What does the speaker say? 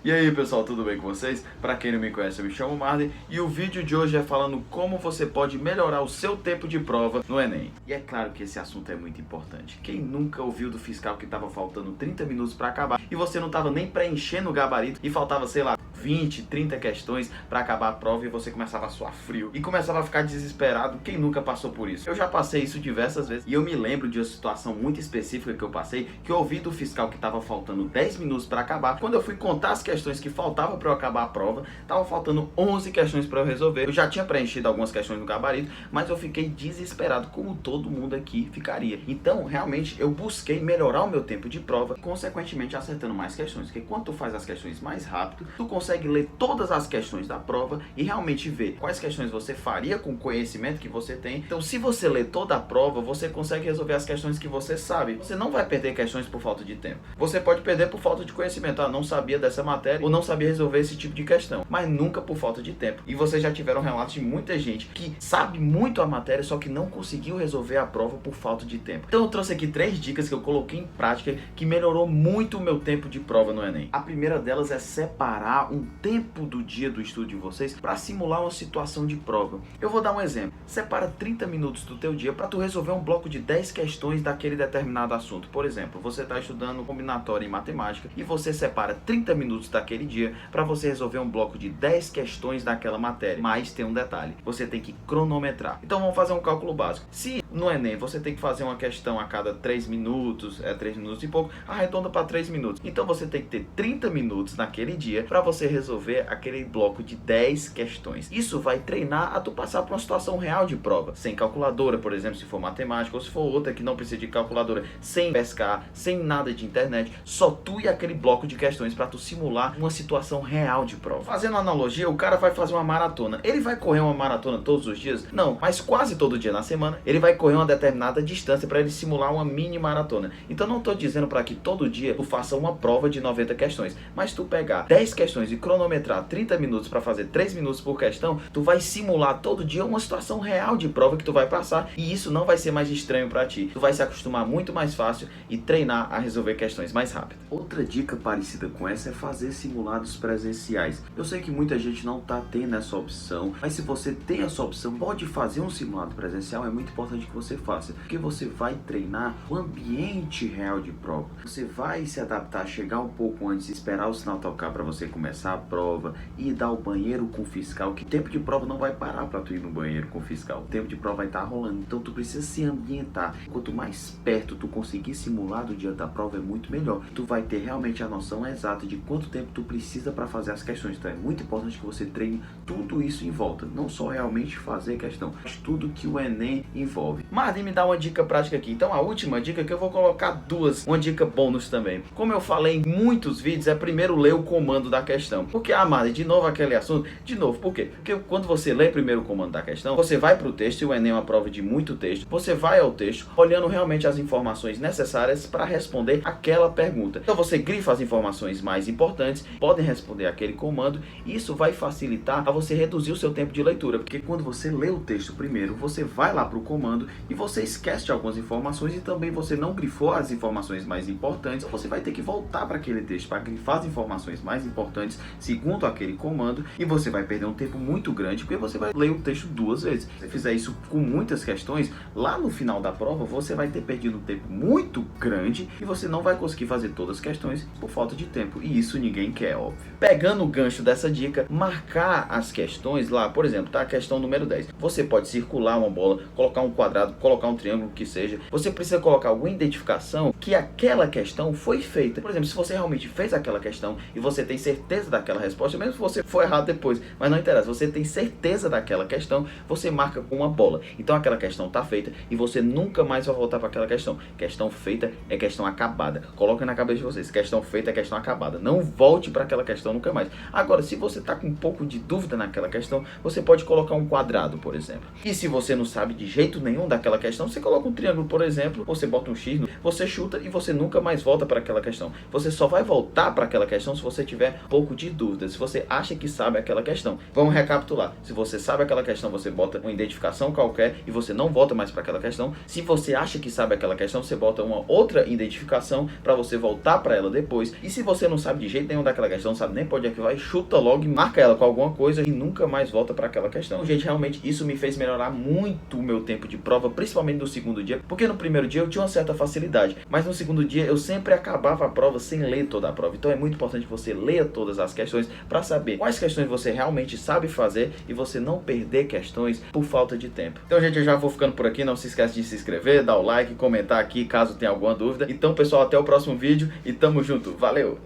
E aí pessoal, tudo bem com vocês? Pra quem não me conhece, eu me chamo Marley e o vídeo de hoje é falando como você pode melhorar o seu tempo de prova no Enem. E é claro que esse assunto é muito importante. Quem nunca ouviu do fiscal que tava faltando 30 minutos pra acabar e você não tava nem preenchendo o gabarito e faltava, sei lá, 20, 30 questões pra acabar a prova e você começava a suar frio e começava a ficar desesperado? Quem nunca passou por isso? Eu já passei isso diversas vezes e eu me lembro de uma situação muito específica que eu passei, que eu ouvi do fiscal que tava faltando 10 minutos pra acabar. Quando eu fui contar as questões que faltavam para eu acabar a prova, tava faltando 11 questões para eu resolver. Eu já tinha preenchido algumas questões no gabarito, mas eu fiquei desesperado, como todo mundo aqui ficaria. Então, realmente, eu busquei melhorar o meu tempo de prova, consequentemente acertando mais questões, porque quando tu faz as questões mais rápido, tu consegue ler todas as questões da prova e realmente ver quais questões você faria com o conhecimento que você tem. Então, se você ler toda a prova, você consegue resolver as questões que você sabe. Você não vai perder questões por falta de tempo. Você pode perder por falta de conhecimento. Ah, não sabia dessa matéria ou não sabia resolver esse tipo de questão, mas nunca por falta de tempo. E vocês já tiveram relatos de muita gente que sabe muito a matéria, só que não conseguiu resolver a prova por falta de tempo. Então eu trouxe aqui 3 dicas que eu coloquei em prática que melhorou muito o meu tempo de prova no Enem. A primeira delas é separar um tempo do dia do estudo de vocês para simular uma situação de prova. Eu vou dar um exemplo. Separa 30 minutos do teu dia para tu resolver um bloco de 10 questões daquele determinado assunto. Por exemplo, você está estudando combinatória em matemática e você separa 30 minutos daquele dia para você resolver um bloco de 10 questões daquela matéria. Mas tem um detalhe, você tem que cronometrar. Então vamos fazer um cálculo básico. Se no Enem você tem que fazer uma questão a cada 3 minutos, 3 minutos e pouco, arredonda para 3 minutos. Então você tem que ter 30 minutos naquele dia para você resolver aquele bloco de 10 questões. Isso vai treinar a tu passar por uma situação real de prova, sem calculadora, por exemplo, se for matemática, ou se for outra que não precisa de calculadora, sem pescar, sem nada de internet, só tu e aquele bloco de questões para tu simular uma situação real de prova. Fazendo analogia, o cara vai fazer uma maratona. Ele vai correr uma maratona todos os dias? Não, mas quase todo dia na semana ele vai correr uma determinada distância para ele simular uma mini maratona. Então não estou dizendo para que todo dia tu faça uma prova de 90 questões, mas tu pegar 10 questões e cronometrar 30 minutos para fazer 3 minutos por questão, tu vai simular todo dia uma situação real de prova que tu vai passar e isso não vai ser mais estranho para ti. Tu vai se acostumar muito mais fácil e treinar a resolver questões mais rápido. Outra dica parecida com essa é fazer simulados presenciais. Eu sei que muita gente não tá tendo essa opção, mas se você tem essa opção, pode fazer um simulado presencial. É muito importante que você faça, porque você vai treinar o ambiente real de prova. Você vai se adaptar, chegar um pouco antes, esperar o sinal tocar para você começar a prova e dar o banheiro com o fiscal, que o tempo de prova não vai parar para tu ir no banheiro com o fiscal. O tempo de prova vai estar rolando, então tu precisa se ambientar. Quanto mais perto tu conseguir simular do dia da prova, é muito melhor. Tu vai ter realmente a noção exata de quanto tempo tu precisa para fazer as questões. Então é muito importante que você treine tudo isso em volta, não só realmente fazer questão, mas tudo que o Enem envolve. Marley, me dá uma dica prática aqui. Então a última dica que eu vou colocar duas, uma dica bônus também. Como eu falei em muitos vídeos, é primeiro ler o comando da questão. Porque, Marley, de novo aquele assunto? De novo, por quê? Porque quando você lê primeiro o comando da questão, você vai para o texto, e o Enem é uma prova de muito texto, você vai ao texto, olhando realmente as informações necessárias para responder aquela pergunta. Então você grifa as informações mais importantes, podem responder aquele comando, e isso vai facilitar a você reduzir o seu tempo de leitura, porque quando você lê o texto primeiro, você vai lá para o comando e você esquece de algumas informações e também você não grifou as informações mais importantes, você vai ter que voltar para aquele texto para grifar as informações mais importantes segundo aquele comando e você vai perder um tempo muito grande, porque você vai ler o texto 2 vezes. Se você fizer isso com muitas questões, lá no final da prova você vai ter perdido um tempo muito grande e você não vai conseguir fazer todas as questões por falta de tempo, e isso ninguém quer, óbvio. Pegando o gancho dessa dica, marcar as questões lá, por exemplo, tá a questão número 10. Você pode circular uma bola, colocar um quadrado, colocar um triângulo, que seja. Você precisa colocar alguma identificação que aquela questão foi feita. Por exemplo, se você realmente fez aquela questão e você tem certeza daquela resposta, mesmo se você for errado depois, mas não interessa, você tem certeza daquela questão, você marca com uma bola. Então aquela questão tá feita e você nunca mais vai voltar para aquela questão. Questão feita é questão acabada. Coloca na cabeça de vocês, questão feita é questão acabada. Não volte para aquela questão nunca mais. Agora, se você tá com um pouco de dúvida naquela questão, você pode colocar um quadrado, por exemplo. E se você não sabe de jeito nenhum daquela questão, você coloca um triângulo, por exemplo, você bota um X, você chuta e você nunca mais volta para aquela questão. Você só vai voltar para aquela questão se você tiver um pouco de dúvida, se você acha que sabe aquela questão. Vamos recapitular. Se você sabe aquela questão, você bota uma identificação qualquer e você não volta mais para aquela questão. Se você acha que sabe aquela questão, você bota uma outra identificação para você voltar para ela depois. E se você não sabe de jeito nenhum daquela questão, não sabe nem para onde é que vai, chuta logo e marca ela com alguma coisa e nunca mais volta para aquela questão. Gente, realmente isso me fez melhorar muito o meu tempo de prova, principalmente no segundo dia, porque no primeiro dia eu tinha uma certa facilidade, mas no segundo dia eu sempre acabava a prova sem ler toda a prova. Então é muito importante que você leia todas as questões para saber quais questões você realmente sabe fazer e você não perder questões por falta de tempo. Então, gente, eu já vou ficando por aqui. Não se esquece de se inscrever, dar o like, comentar aqui caso tenha alguma dúvida. Então, pessoal, até o próximo vídeo e tamo junto. Valeu!